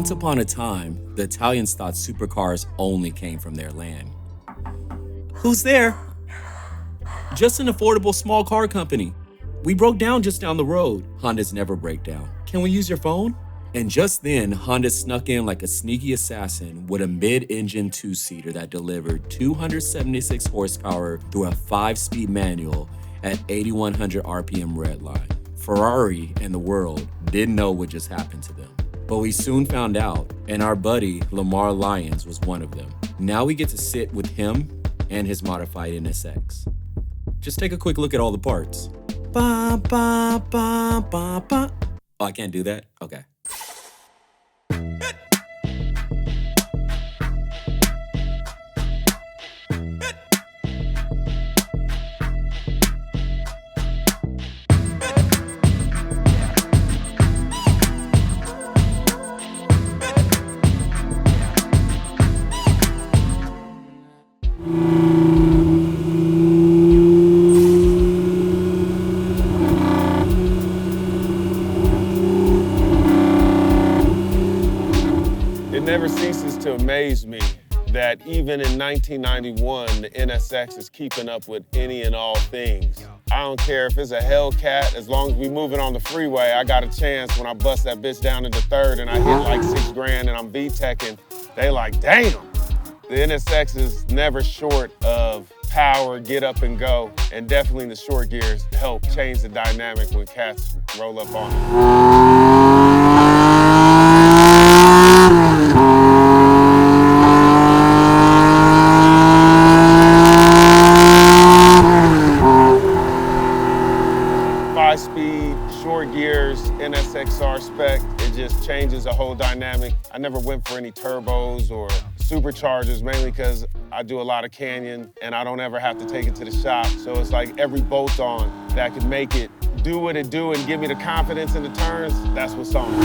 Once upon a time, the Italians thought supercars only came from their land. Who's there? Just an affordable small car company. We broke down just down the road. Hondas never break down. Can we use your phone? And just then, Honda snuck in like a sneaky assassin with a mid-engine two-seater that delivered 276 horsepower through a 5-speed manual at 8,100 RPM redline. Ferrari and the world didn't know what just happened to them. But we soon found out, and our buddy LaMar Lyons was one of them. Now we get to sit with him and his modified NSX. Just take a quick look at all the parts. Ba, ba, ba, ba, ba. Oh, I can't do that? Okay. It never ceases to amaze me that even in 1991, the NSX is keeping up with any and all things. I don't care if it's a Hellcat, as long as we moving on the freeway, I got a chance when I bust that bitch down into third and I hit like $6 grand and I'm V-teching, they like, damn. The NSX is never short of power, get up and go, and definitely the short gears help change the dynamic when cats roll up on it. 5-speed, short gears, NSX-R spec, it just changes the whole dynamic. I never went for any turbos or superchargers, mainly because I do a lot of canyon and I don't ever have to take it to the shop. So it's like every bolt-on that could make it do what it do and give me the confidence in the turns, that's what's on it.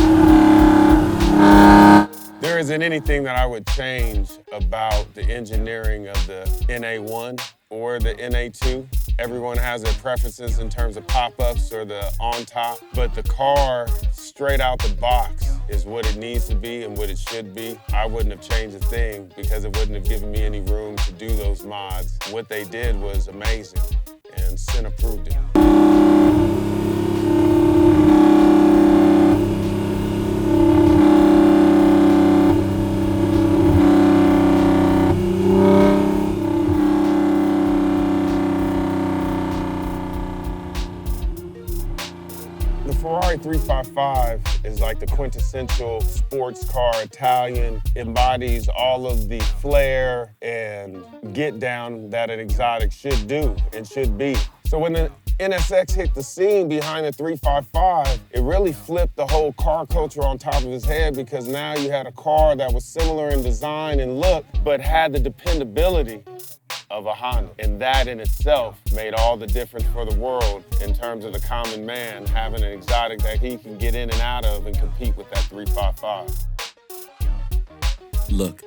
There isn't anything that I would change about the engineering of the NA1 or the NA2. Everyone has their preferences in terms of pop-ups or the on-top, but the car straight out the box is what it needs to be and what it should be. I wouldn't have changed a thing because it wouldn't have given me any room to do those mods. What they did was amazing, and Sin approved it. The Ferrari 355 is like the quintessential sports car Italian, embodies all of the flair and get down that an exotic should do and should be. So when the NSX hit the scene behind the 355, it really flipped the whole car culture on top of its head because now you had a car that was similar in design and look, but had the dependability of a Honda. And that in itself made all the difference for the world in terms of the common man having an exotic that he can get in and out of and compete with that 355. Look,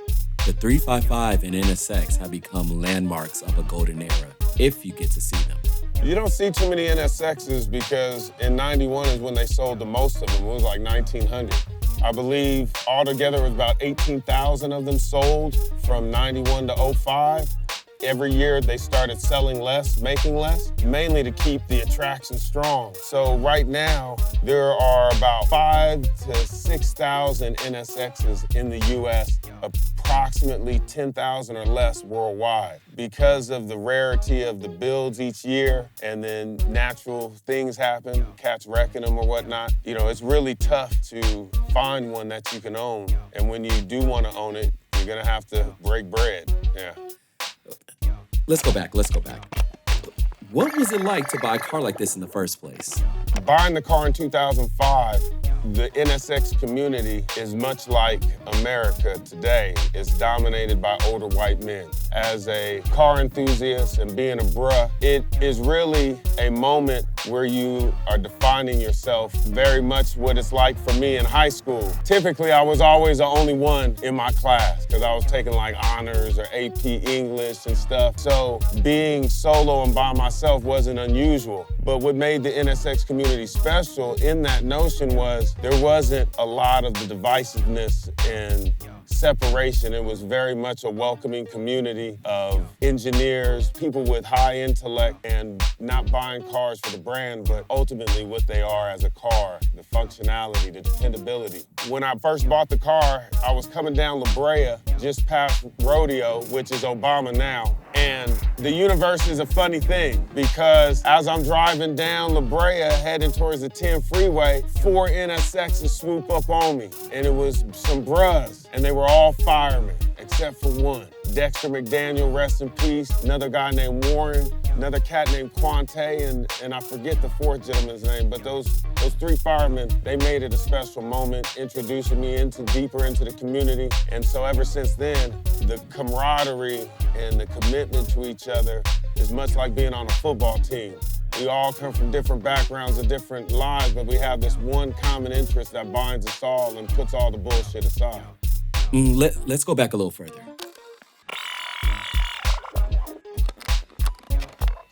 the 355 and NSX have become landmarks of a golden era, if you get to see them. You don't see too many NSXs because in 91 is when they sold the most of them. It was like 1,900. I believe altogether it was about 18,000 of them sold from 91 to 05. Every year they started selling less, making less, mainly to keep the attraction strong. So right now, there are about 5,000 to 6,000 NSXs in the US, approximately 10,000 or less worldwide. Because of the rarity of the builds each year, and then natural things happen, cats wrecking them or whatnot, you know, it's really tough to find one that you can own. And when you do want to own it, you're gonna have to break bread, yeah. Let's go back. What was it like to buy a car like this in the first place? Buying the car in 2005, the NSX community is much like America today. It's dominated by older white men. As a car enthusiast and being a bruh, it is really a moment where you are defining yourself, very much what it's like for me in high school. Typically, I was always the only one in my class because I was taking like honors or AP English and stuff. So being solo and by myself wasn't unusual. But what made the NSX community special in that notion was there wasn't a lot of the divisiveness and separation. It was very much a welcoming community of engineers, people with high intellect, and not buying cars for the brand, but ultimately what they are as a car, the functionality, the dependability. When I first bought the car, I was coming down La Brea, just past Rodeo, which is Obama now. And the universe is a funny thing because as I'm driving down La Brea heading towards the 10 freeway, 4 NSXs swoop up on me. And it was some bruhs, and they were all firemen, except for one. Dexter McDaniel, rest in peace. Another guy named Warren, another cat named Quante, and I forget the fourth gentleman's name, but those 3 firemen, they made it a special moment, introducing me deeper into the community. And so ever since then, the camaraderie and the commitment to each other is much like being on a football team. We all come from different backgrounds and different lives, but we have this one common interest that binds us all and puts all the bullshit aside. Let's go back a little further.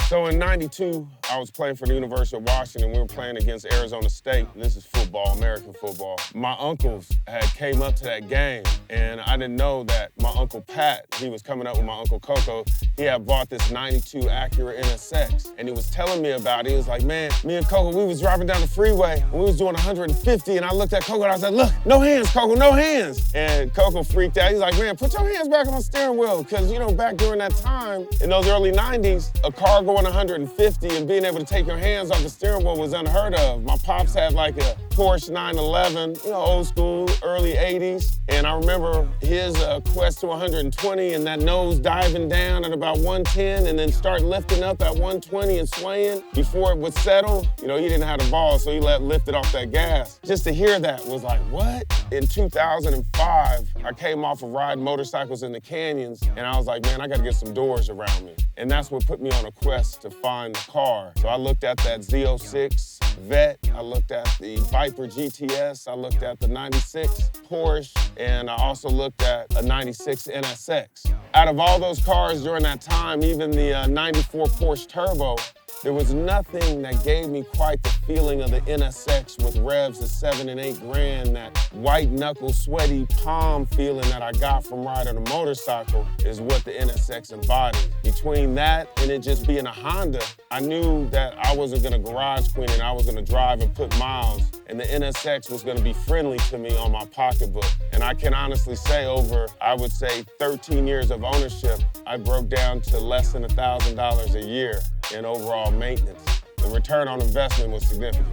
So in '92, I was playing for the University of Washington. We were playing against Arizona State. This is football, American football. My uncles had came up to that game, and I didn't know that my Uncle Pat, he was coming up with my Uncle Coco. He had bought this '92 Acura NSX, and he was telling me about it. He was like, man, me and Coco, we was driving down the freeway, and we was doing 150, and I looked at Coco, and I was like, look, no hands, Coco, no hands. And Coco freaked out. He's like, man, put your hands back on the steering wheel, because, you know, back during that time, in those early '90s, a car going 150 and being able to take your hands off the steering wheel was unheard of. My pops had like a Porsche 911, you know, old school, early '80s. And I remember his quest to 120 and that nose diving down at about 110 and then start lifting up at 120 and swaying before it would settle. You know, he didn't have the balls, so he lifted off that gas. Just to hear that was like, what? In 2005, I came off of riding motorcycles in the canyons, and I was like, man, I gotta get some doors around me. And that's what put me on a quest to find the car. So I looked at that Z06 Vet, I looked at the Viper GTS, I looked at the '96 Porsche, and I also looked at a '96 NSX. Out of all those cars during that time, even the '94 Porsche Turbo, there was nothing that gave me quite the feeling of the NSX with revs of 7 and 8 grand, that white knuckle, sweaty palm feeling that I got from riding a motorcycle is what the NSX embodied. Between that and it just being a Honda, I knew that I wasn't gonna garage queen and I was gonna drive and put miles, and the NSX was gonna be friendly to me on my pocketbook. And I can honestly say over, I would say 13 years of ownership, I broke down to less than $1,000 a year in overall maintenance. The return on investment was significant.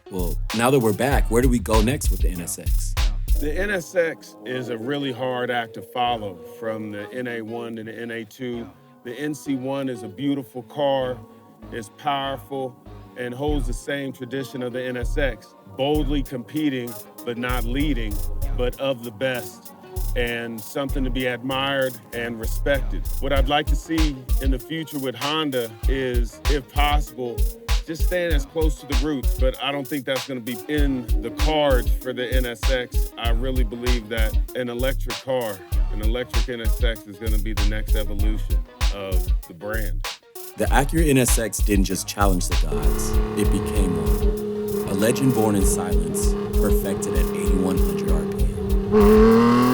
Well, now that we're back, where do we go next with the NSX? The NSX is a really hard act to follow, from the NA1 to the NA2. The NC1 is a beautiful car, it's powerful, and holds the same tradition of the NSX, boldly competing, but not leading, but of the best, and something to be admired and respected. What I'd like to see in the future with Honda is, if possible, just staying as close to the roots, but I don't think that's gonna be in the cards for the NSX. I really believe that an electric car, an electric NSX, is gonna be the next evolution of the brand. The Acura NSX didn't just challenge the gods, it became one. A legend born in silence, perfected at 8,100 RPM.